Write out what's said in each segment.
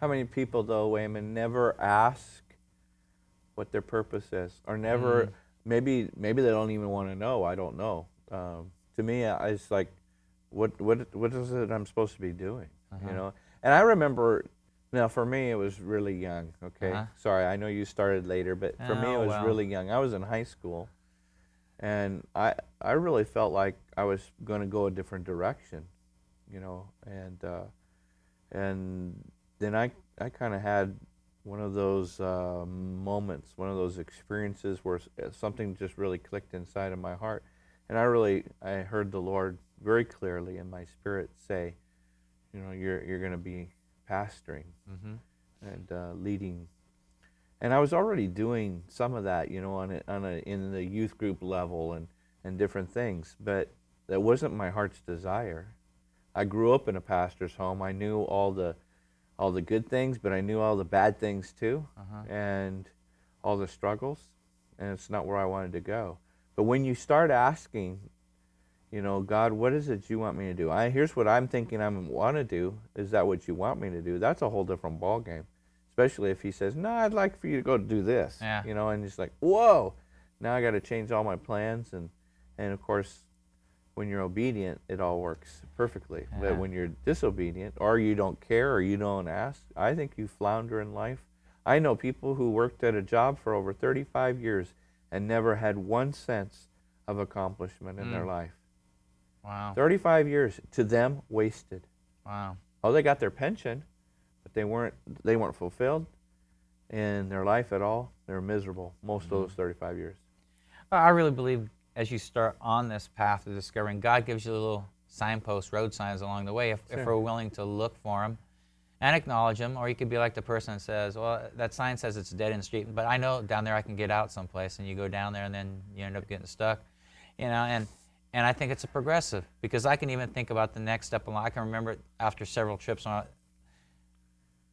How many people, though, Wayman, never ask what their purpose is, or never, maybe they don't even want to know. I don't know. To me, it's like, what is it I'm supposed to be doing? You know. And I remember, now for me, it was really young. Okay, sorry, I know you started later, but for me, it was really young. I was in high school, and I really felt like I was going to go a different direction, you know, and then I kind of had one of those moments, one of those experiences where something just really clicked inside of my heart, and I heard the Lord very clearly in my spirit say, you know, you're going to be pastoring and leading, and I was already doing some of that, you know, in the youth group level and different things, but that wasn't my heart's desire. I grew up in a pastor's home. I knew all the good things, but I knew all the bad things too, and all the struggles, and it's not where I wanted to go. But when you start asking, you know, God, what is it you want me to do? Here's what I'm thinking I want to do. Is that what you want me to do? That's a whole different ball game, especially if he says, no, I'd like for you to go do this, you know, and it's like, whoa, now I got to change all my plans, and of course, when you're obedient, it all works perfectly. But when you're disobedient, or you don't care, or you don't ask, I think you flounder in life. I know people who worked at a job for over 35 years and never had one sense of accomplishment in their life. Wow. 35 years, to them, wasted. Wow. Oh, they got their pension, but they weren't fulfilled in their life at all. They were miserable most of those 35 years. I really believe as you start on this path of discovering, God gives you little signposts, road signs along the way if we're willing to look for them and acknowledge them. Or you could be like the person that says, well, that sign says it's a dead-end street, but I know down there I can get out someplace, and you go down there and then you end up getting stuck. You know, and I think it's a progressive, because I can even think about the next step along. I can remember after several trips on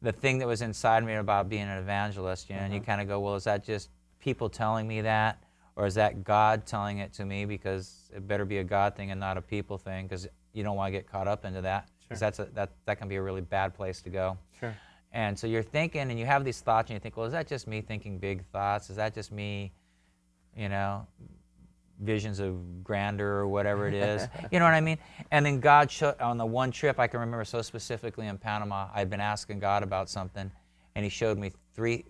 the thing that was inside me about being an evangelist, you know, and you kind of go, well, is that just people telling me that? Or is that God telling it to me? Because it better be a God thing and not a people thing, because you don't want to get caught up into that. Because that can be a really bad place to go. Sure. And so you're thinking, and you have these thoughts, and you think, well, is that just me thinking big thoughts? Is that just me, you know, visions of grandeur or whatever it is? You know what I mean? And then God showed, on the one trip, I can remember so specifically in Panama, I'd been asking God about something, and he showed me three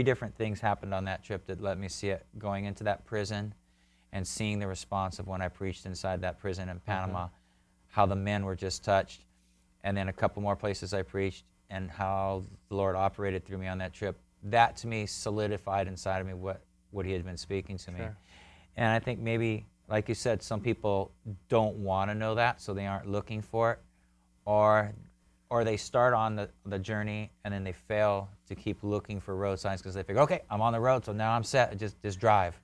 different things happened on that trip that let me see it, going into that prison and seeing the response of when I preached inside that prison in Panama, how the men were just touched, and then a couple more places I preached, and how the Lord operated through me on that trip. That to me solidified inside of me what he had been speaking to me. And I think maybe, like you said, some people don't want to know that, so they aren't looking for it, or they start on the journey and then they fail to keep looking for road signs because they figure, okay, I'm on the road, so now I'm set. Just drive.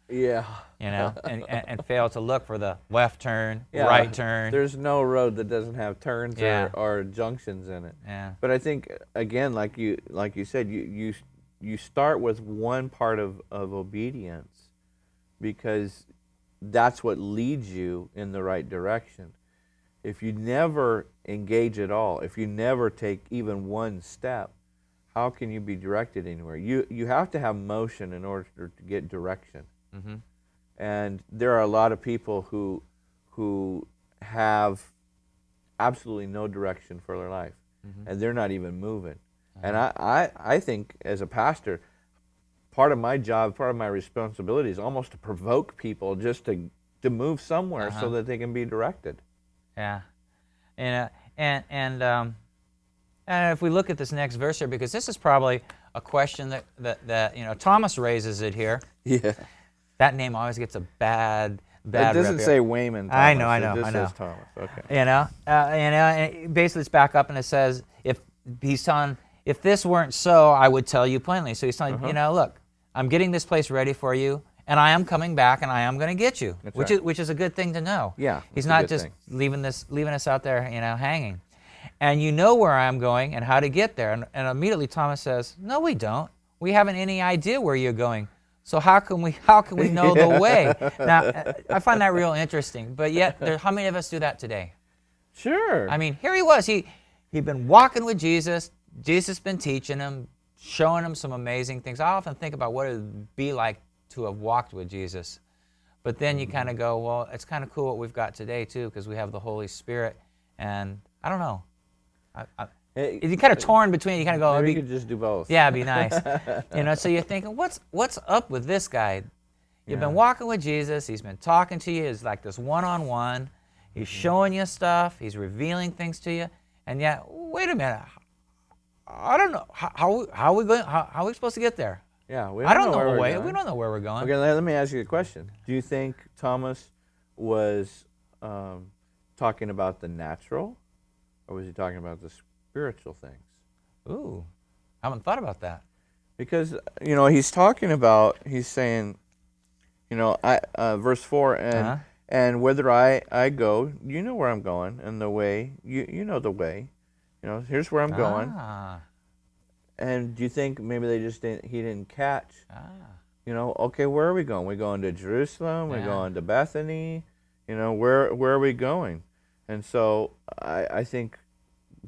Yeah. You know, and fail to look for the left turn, right turn. There's no road that doesn't have turns or junctions in it. Yeah. But I think, again, like you said, you start with one part of obedience, because that's what leads you in the right direction. If you never engage at all, if you never take even one step, how can you be directed anywhere? You have to have motion in order to get direction. And there are a lot of people who have absolutely no direction for their life, and they're not even moving. And I think as a pastor, part of my job, part of my responsibility is almost to provoke people just to move somewhere so that they can be directed. Yeah, and if we look at this next verse here, because this is probably a question that you know, Thomas raises it here. Yeah. That name always gets a bad It doesn't rep say Weyman Thomas. I know. It just says Thomas. Okay. You know, and basically it's back up and it says, if he's telling, if this weren't so, I would tell you plainly. So he's telling, you know, look, I'm getting this place ready for you, and I am coming back, and I am going to get you, which is a good thing to know. Yeah, he's not just leaving us out there, you know, hanging. And you know where I'm going and how to get there. And immediately Thomas says, no, we don't. We haven't any idea where you're going. So how can we know the way? Now, I find that real interesting. But yet, how many of us do that today? Sure. I mean, here he was. He He'd been walking with Jesus. Jesus been teaching him, showing him some amazing things. I often think about what it would be like to have walked with Jesus. But then you kind of go, well, it's kind of cool what we've got today, too, because we have the Holy Spirit. And I don't know. You're kind of torn between. You kind of go, maybe you could just do both. yeah, it'd be nice. So you're thinking, what's up with this guy? You've been walking with Jesus. He's been talking to you. It's like this one-on-one. He's showing you stuff. He's revealing things to you. And yet, wait a minute. I don't know. How are we going? How are we supposed to get there? Yeah, I don't know the way. We don't know where we're going. Okay, let me ask you a question. Do you think Thomas was talking about the natural, or was he talking about the spiritual things? Ooh, I haven't thought about that. Because he's talking about, he's saying, verse 4, and whither I go, you know where I'm going, and the way you know the way, here's where I'm going. And do you think maybe he didn't catch? Okay, where are we going? We're going to Jerusalem. We're going to Bethany. Where are we going? And so I think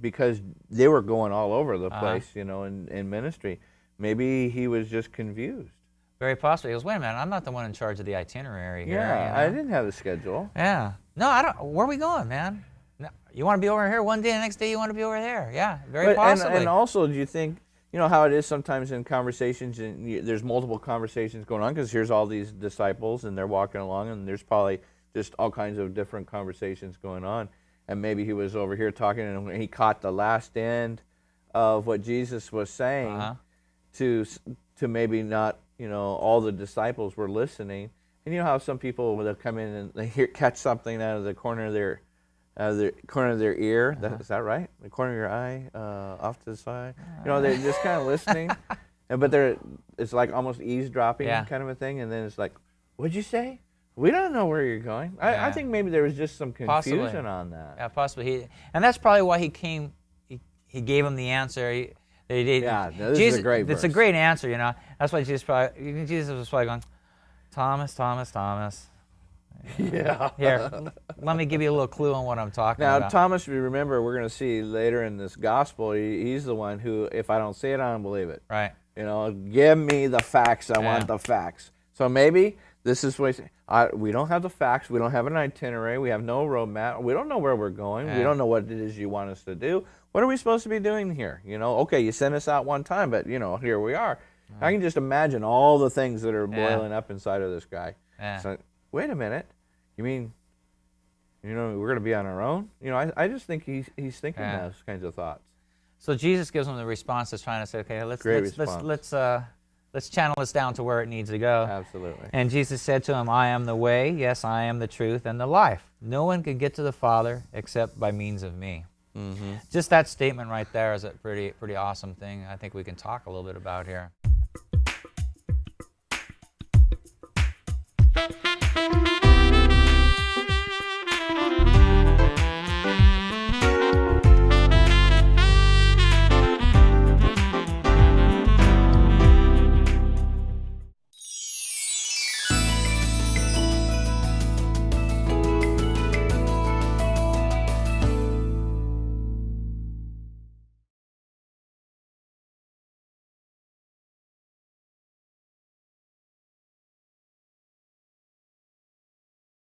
because they were going all over the place, in ministry, maybe he was just confused. Very possibly. He goes, wait a minute, I'm not the one in charge of the itinerary here. Yeah, I didn't have the schedule. Yeah. No, I don't. Where are we going, man? No, you want to be over here one day, the next day you want to be over there. Yeah, very possibly. And also, do you think, how it is sometimes in conversations, and there's multiple conversations going on, because here's all these disciples, and they're walking along, and there's probably just all kinds of different conversations going on. And maybe he was over here talking, and he caught the last end of what Jesus was saying to maybe not, all the disciples were listening. And you know how some people, when they'll come in and they catch something out of the corner of their ear. Is that right? The corner of your eye, off to the side. They're just kind of listening, but it's like almost eavesdropping kind of a thing. And then it's like, what'd you say? We don't know where you're going. I think maybe there was just some confusion on that. Yeah, possibly. And that's probably why he came. He gave him the answer. This is a great verse. It's a great answer, That's why Jesus was probably going, Thomas. Yeah. Here, let me give you a little clue on what I'm talking about. Now, Thomas, remember, we're going to see later in this gospel, he's the one who, if I don't see it, I don't believe it. Right. Give me the facts. I want the facts. So maybe this is what we don't have the facts. We don't have an itinerary. We have no roadmap. We don't know where we're going. We don't know what it is you want us to do. What are we supposed to be doing here? Okay, you sent us out one time, but, here we are. I can just imagine all the things that are boiling up inside of this guy. So, wait a minute. You mean, we're going to be on our own? I just think he's thinking those kinds of thoughts. So Jesus gives him the response that's trying to say, okay, let's channel this down to where it needs to go. Absolutely. And Jesus said to him, I am the way, yes, I am the truth and the life. No one can get to the Father except by means of me. Mm-hmm. Just that statement right there is a pretty awesome thing I think we can talk a little bit about here.